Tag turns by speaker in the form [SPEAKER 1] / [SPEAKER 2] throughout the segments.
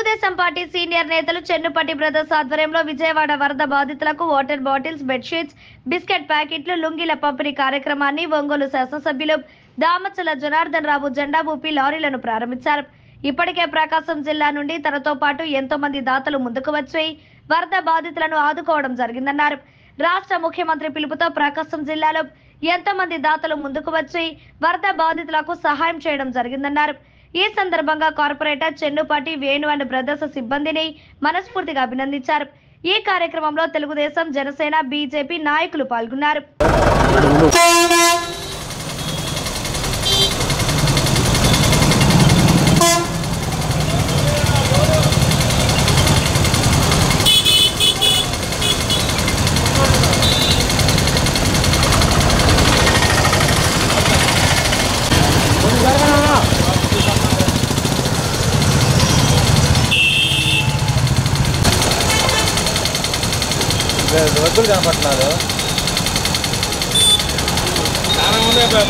[SPEAKER 1] Telugu Desam party senior నేతలు చెన్నుపట్టి brothers ఆధ్వర్యంలో విజయవాడ వరద బాధితులకు వాటర్ బాటిల్స్, బెడ్షీట్స్, బిస్కెట్ ప్యాకెట్లు, లుంగీల పంపిణీ కార్యక్రమాన్ని ఒంగోలు శాసనసభ్యులు దామచల జనార్దన్ రావు జెండా ఊపి లారీలను ప్రారంభించారు. ఇప్పటికే ప్రకాశం జిల్లా నుండి తనతో పాటు ఎంతో మంది దాతలు ముందుకు వచ్చి వరద బాధితులను ఆదుకోవడం జరిగిందన్నారు. రాష్ట్ర ముఖ్యమంత్రి పిలుపుతో ప్రకాశం జిల్లాలో ఎంతో మంది దాతలు ముందుకు వచ్చి వరద బాధితులకు సహాయం చేయడం జరిగిందన్నారు. ఈ సందర్భంగా కార్పొరేటర్ చెన్నుపట్టి వేణు అండ్ బ్రదర్స్ సిబ్బందిని మనస్ఫూర్తిగా అభినందించారు. ఈ కార్యక్రమంలో తెలుగుదేశం, జనసేన, బీజేపీ నాయకులు పాల్గొన్నారు.
[SPEAKER 2] రద్దులు కనపడుతున్నారు. చాలా మంది రద్దులు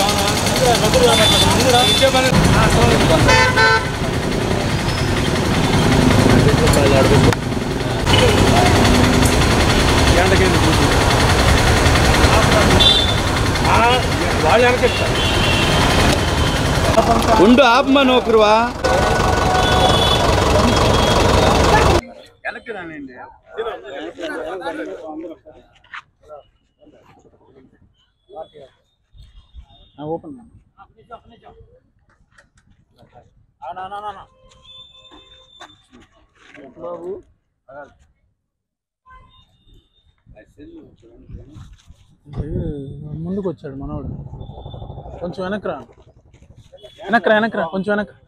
[SPEAKER 2] ఉండు ఆపమని ఒకరువా వెనక్కి రానండి. ఓపెన్ బాబు ముందుకు వచ్చాడు మనోడు. కొంచెం వెనక్రా కొంచెం వెనక్రా.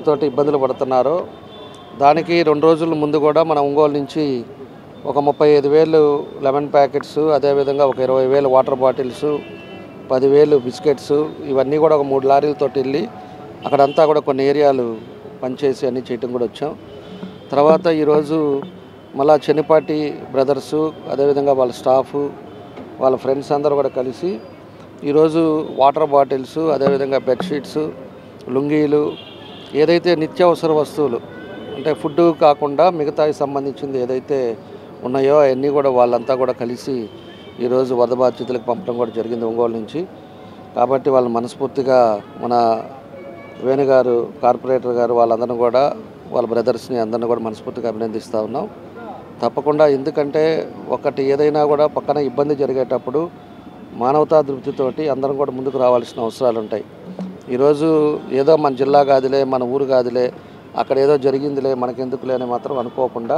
[SPEAKER 3] తోటి ఇబ్బందులు పడుతున్నారు. దానికి 2 రోజుల ముందు కూడా మన ఒంగోలు నుంచి ఒక 35,000 లెమన్ ప్యాకెట్స్, అదేవిధంగా ఒక 20,000 వాటర్ బాటిల్స్, 10,000 బిస్కెట్స్, ఇవన్నీ కూడా ఒక 3 లారీలతో వెళ్ళి అక్కడంతా కూడా కొన్ని ఏరియాలు పనిచేసి అన్నీ చేయటం కూడా వచ్చాం. తర్వాత ఈరోజు మళ్ళా చెన్నుపట్టి బ్రదర్సు, అదేవిధంగా వాళ్ళ స్టాఫ్, వాళ్ళ ఫ్రెండ్స్ అందరూ కూడా కలిసి ఈరోజు వాటర్ బాటిల్స్, అదేవిధంగా బెడ్షీట్స్, లుంగీలు, ఏదైతే నిత్యావసర వస్తువులు అంటే ఫుడ్ కాకుండా మిగతాకి సంబంధించింది ఏదైతే ఉన్నాయో అవన్నీ కూడా వాళ్ళంతా కూడా కలిసి ఈరోజు వరద బాధితులకు పంపడం కూడా జరిగింది ఒంగోలు నుంచి. కాబట్టి వాళ్ళ మనస్ఫూర్తిగా మన వేణు గారు, కార్పొరేటర్ గారు, వాళ్ళందరినీ కూడా వాళ్ళ బ్రదర్స్ని అందరినీ కూడా మనస్ఫూర్తిగా అభినందిస్తూ ఉన్నాం. తప్పకుండా, ఎందుకంటే ఒకటి ఏదైనా కూడా పక్కన ఇబ్బంది జరిగేటప్పుడు మానవతా దృష్టితోటి అందరం కూడా ముందుకు రావాల్సిన అవసరాలు ఉంటాయి. ఈరోజు ఏదో మన జిల్లా కాదులే, మన ఊరు కాదులే, అక్కడ ఏదో జరిగిందిలే, మనకెందుకులే అని మాత్రం అనుకోకుండా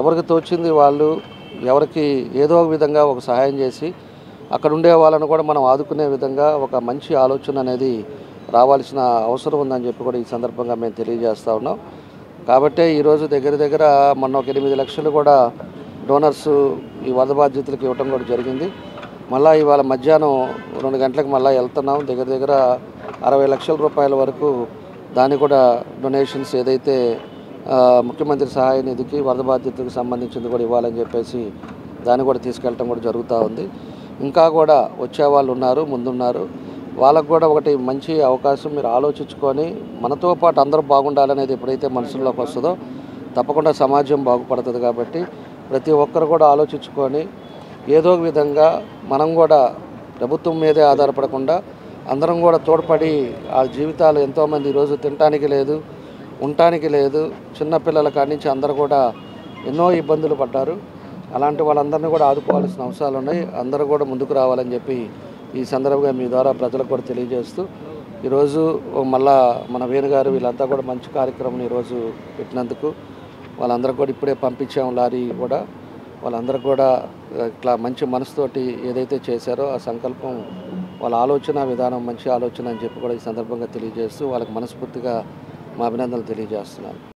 [SPEAKER 3] ఎవరికి తోచింది వాళ్ళు ఎవరికి ఏదో ఒక విధంగా ఒక సహాయం చేసి అక్కడ ఉండే వాళ్ళను కూడా మనం ఆదుకునే విధంగా ఒక మంచి ఆలోచన అనేది రావాల్సిన అవసరం ఉందని చెప్పి కూడా ఈ సందర్భంగా మేము తెలియజేస్తూ ఉన్నాం. కాబట్టి ఈరోజు దగ్గర మొన్న ఒక 8 లక్షలు కూడా డోనర్స్ ఈ వరద బాధితులకు ఇవ్వటం కూడా జరిగింది. మళ్ళీ ఇవాళ మధ్యాహ్నం 2 గంటలకు మళ్ళీ వెళ్తున్నాం. దగ్గర 60 లక్షల రూపాయల వరకు దాన్ని కూడా డొనేషన్స్ ఏదైతే ముఖ్యమంత్రి సహాయ నిధికి వరద బాధితులకు సంబంధించింది కూడా ఇవ్వాలని చెప్పేసి దాన్ని కూడా తీసుకెళ్ళటం కూడా జరుగుతూ ఉంది. ఇంకా కూడా వచ్చేవాళ్ళు ఉన్నారు, ముందున్నారు. వాళ్ళకు కూడా ఒకటి మంచి అవకాశం మీరు ఆలోచించుకొని మనతో పాటు అందరూ బాగుండాలనేది ఎప్పుడైతే మనసులోకి వస్తుందో తప్పకుండా సమాజం బాగుపడుతుంది. కాబట్టి ప్రతి ఒక్కరు కూడా ఆలోచించుకొని ఏదో ఒక విధంగా మనం కూడా ప్రభుత్వం మీదే ఆధారపడకుండా అందరం కూడా తోడ్పడి ఆ జీవితాలు ఎంతోమంది ఈరోజు తినడానికి లేదు, ఉండటానికి లేదు, చిన్నపిల్లల కాడి నుంచి అందరూ కూడా ఎన్నో ఇబ్బందులు పడ్డారు. అలాంటి వాళ్ళందరినీ కూడా ఆదుకోవాల్సిన అవసరాలు ఉన్నాయి. అందరూ కూడా ముందుకు రావాలని చెప్పి ఈ సందర్భంగా మీ ద్వారా ప్రజలకు కూడా తెలియజేస్తూ ఈరోజు మళ్ళా మన వేణుగారు వీళ్ళంతా కూడా మంచి కార్యక్రమం ఈరోజు పెట్టినందుకు వాళ్ళందరూ కూడా ఇప్పుడే పంపించాం లారీ కూడా. వాళ్ళందరూ కూడా ఇట్లా మంచి మనసుతోటి ఏదైతే చేశారో ఆ సంకల్పం వాళ్ళ ఆలోచన విధానం మంచి ఆలోచన అని చెప్పి కూడా ఈ సందర్భంగా తెలియజేస్తూ వాళ్ళకి మనస్ఫూర్తిగా మా అభినందనలు తెలియజేస్తున్నాను.